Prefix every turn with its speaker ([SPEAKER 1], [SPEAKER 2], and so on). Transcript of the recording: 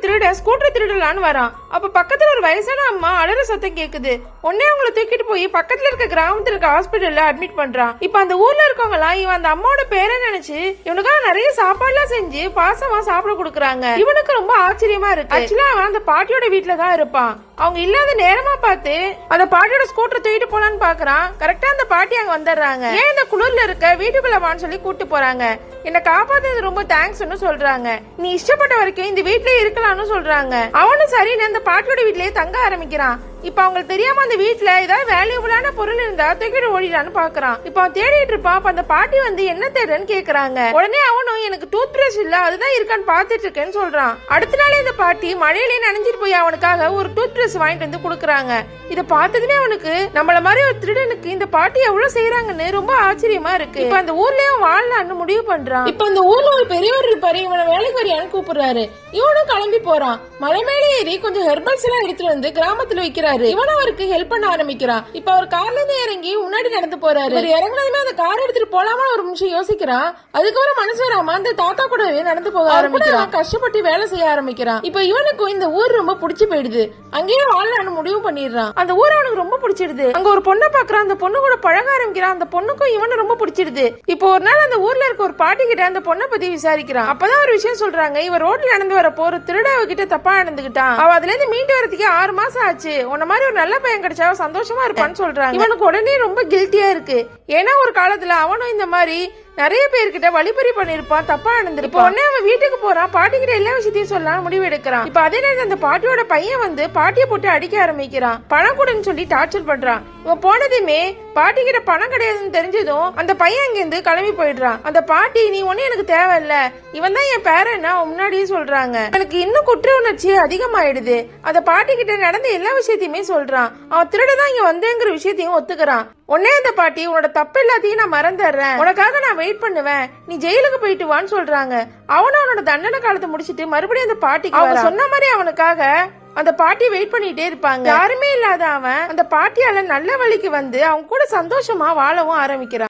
[SPEAKER 1] திருட ஸ்கூட்டர் திருடலான்னு வரான். அப்ப பக்கத்துல ஒரு வயசான அம்மா அலற சத்தம் கேக்குது. உடனே அவங்கள தூக்கிட்டு போய் பக்கத்துல இருக்க கிராமத்துல இருக்க ஹாஸ்பிட்டல்ல அட்மிட் பண்றான். இப்ப அந்த ஊர்ல இருக்கவங்க எல்லாம் இவன் அந்த அம்மாவோட பேரை நினைச்சு இவனுக்காக நிறைய சாப்பாடு எல்லாம் செஞ்சு பாசமா சாப்பிட கொடுக்குறாங்க. இவனுக்கு ரொம்ப ஆச்சரியமா இருக்கு. ஆக்சுவலா அவன் அந்த பாட்டியோட வீட்டுல தான் இருப்பான். அவங்க இல்லாத நேரமா பார்த்து அந்த பாட்டியோட ஸ்கூட்டர் தூக்கிட்டு போலான்னு பாக்குறான். கரெக்டா அந்த பாட்டி அங்க வந்துடுறாங்க. ஏன் இந்த குளிர்ல இருக்க வீட்டுக்குள்ள வான்னு சொல்லி கூட்டு போறாங்க. என்ன காப்பாத்தது ரொம்ப தேங்க்ஸ்னு சொல்றாங்க. நீ இஷ்டப்பட்ட வரைக்கும் இந்த வீட்லயே இருக்கலாம்னு சொல்றாங்க. அவனும் சரின்னு அந்த பாட்டியோட வீட்லயே தங்க ஆரம்பிக்கிறான். இப்ப அவங்களுக்கு தெரியாம அந்த வீட்டுல ஏதாவது வேல்யூபிளான பொருள் இருந்தா தூக்கிட்டு ஓடிடான்னு பாக்குறான். இப்ப அவன் தேடிட்டு இருப்பான். அப்ப அந்த பாட்டி வந்து என்ன தேடுன்னு கேக்குறாங்க. உடனே அவனும் எனக்கு டூத் பிரஷ் இல்ல அதுதான் இருக்கான்னு பாத்துட்டு இருக்கேன்னு சொல்றான். அடுத்த நாளே இந்த பாட்டி மழையிலே நனைஞ்சிட்டு போய் அவனுக்காக ஒரு டூத் பிரஷ் வாங்கிட்டு வந்து குடுக்கறாங்க. இத பார்த்ததுமே அவனுக்கு நம்மள மாதிரி ஒரு திருடனுக்கு இந்த பாட்டி எவ்வளவு செய்யறாங்கன்னு ரொம்ப ஆச்சரியமா இருக்கு. இப்ப அந்த ஊர்லயும் வாழலான்னு முடிவு பண்றான். இப்ப அந்த ஊர்ல ஒரு பெரியவர் இருப்பாரு. இவனை வேலைக்கு வரியான்னு கூப்பிடுறாரு. இவனும் கிளம்பி போறான். மலை மேலே ஏறி கொஞ்சம் ஹெர்பல்ஸ் எல்லாம் எடுத்துட்டு வந்து கிராமத்துல வைக்கிறாரு. இவனும் அவருக்கு ஹெல்ப் பண்ண ஆரம்பிக்கிறான். இப்ப அவர் கார்ல இருந்து இறங்கி முன்னாடி நடந்து போறாரு. இறங்கினதுமே அந்த கார் எடுத்துட்டு போலாமா ஒரு நிமிஷம் யோசிக்கிறான். அதுக்கப்புறம் மனசு வராம அந்த தாத்தா கூடவே நடந்து போக ஆரம்பிக்கிறான். கஷ்டப்பட்டு வேலை செய்ய ஆரம்பிக்கிறான். இப்ப இவனுக்கும் இந்த ஊர் ரொம்ப பிடிச்சு போயிடுது. அங்கேயே வாழலான்னு முடிவு பண்ணிடுறான். அந்த ஊர் அவனுக்கு ரொம்ப பிடிச்சிடுது. அங்க ஒரு பொண்ணை பாக்குறான். அந்த பொண்ணு கூட பழக ஆரம்பிக்கிறான். அந்த பொண்ணுக்கும் இவனு ரொம்ப பிடிச்சிடுது. இப்போ ஒரு நாள் அந்த ஊர்ல இருக்க ஒரு பாட்டி கிட்ட அந்த பொண்ணை பத்தி விசாரிக்கிறான். அப்பதான் ஒரு விஷயம் சொல்றாங்க. இவ ரோட்ல நடந்து வரப்போ ஒரு திருட கிட்ட தப்பா நடந்துகிட்டான். அவ அதுல இருந்து மீண்டு வரதுக்கே 6 மாசம் ஆச்சு. உன்ன மாதிரி ஒரு நல்ல பையன் கிடைச்சா சந்தோஷமா இருப்பான்னு சொல்றாங்க. இவனுக்கு உடனே ரொம்ப கில்ட்டியா இருக்கு. ஏன்னா ஒரு காலத்துல அவனும் இந்த மாதிரி நிறைய பேர்கிட்ட வழிபறி பண்ணிருப்பான். தப்பா நடந்திருப்பான். உடனே அவன் வீட்டுக்கு போறான். பாட்டி கிட்ட எல்லா விஷயத்தையும் சொல்லலாம் முடிவு எடுக்கிறான். இப்ப அதே நேரத்தில் அந்த பாட்டியோட பையன் வந்து பாட்டியை போட்டு அடிக்க ஆரம்பிக்கிறான். பணம் கொடுன்னு சொல்லி டார்ச்சர் பண்றான். இவன் போனதுமே பாட்டி கிட்ட பணம் கிடையாதுன்னு தெரிஞ்சதும் அந்த பையன் அங்க இருந்து கிளம்பி போயிடுறான். அந்த பாட்டி நீ ஒண்ணு எனக்கு தேவையில்ல, இவன் தான் என் பேரன் முன்னாடியே சொல்றாங்க. எனக்கு இன்னும் குற்ற உணர்ச்சி அதிகமாயிடுது. அந்த பாட்டி கிட்ட நடந்த எல்லா விஷயத்தையுமே சொல்றான். அவன் திருடதான் இங்க வந்தேங்கிற விஷயத்தையும் ஒத்துக்கிறான். உடனே அந்த பாட்டி உன்னோட தப்பு எல்லாத்தையும் நான் மறந்துடுறேன், உனக்காக நான் வெயிட் பண்ணுவேன், நீ ஜெயிலுக்கு போயிட்டு வான்னு சொல்றாங்க. அவனும் அவனோட தண்டனை காலத்தை முடிச்சிட்டு மறுபடியும் அந்த பாட்டிக்கு அவன் சொன்ன மாதிரி அவனுக்காக அந்த பாட்டி வெயிட் பண்ணிட்டே இருப்பாங்க. யாருமே இல்லாத அவன் அந்த பாட்டியால நல்ல வழிக்கு வந்து அவங்க கூட சந்தோஷமா வாழவும் ஆரம்பிக்கிறான்.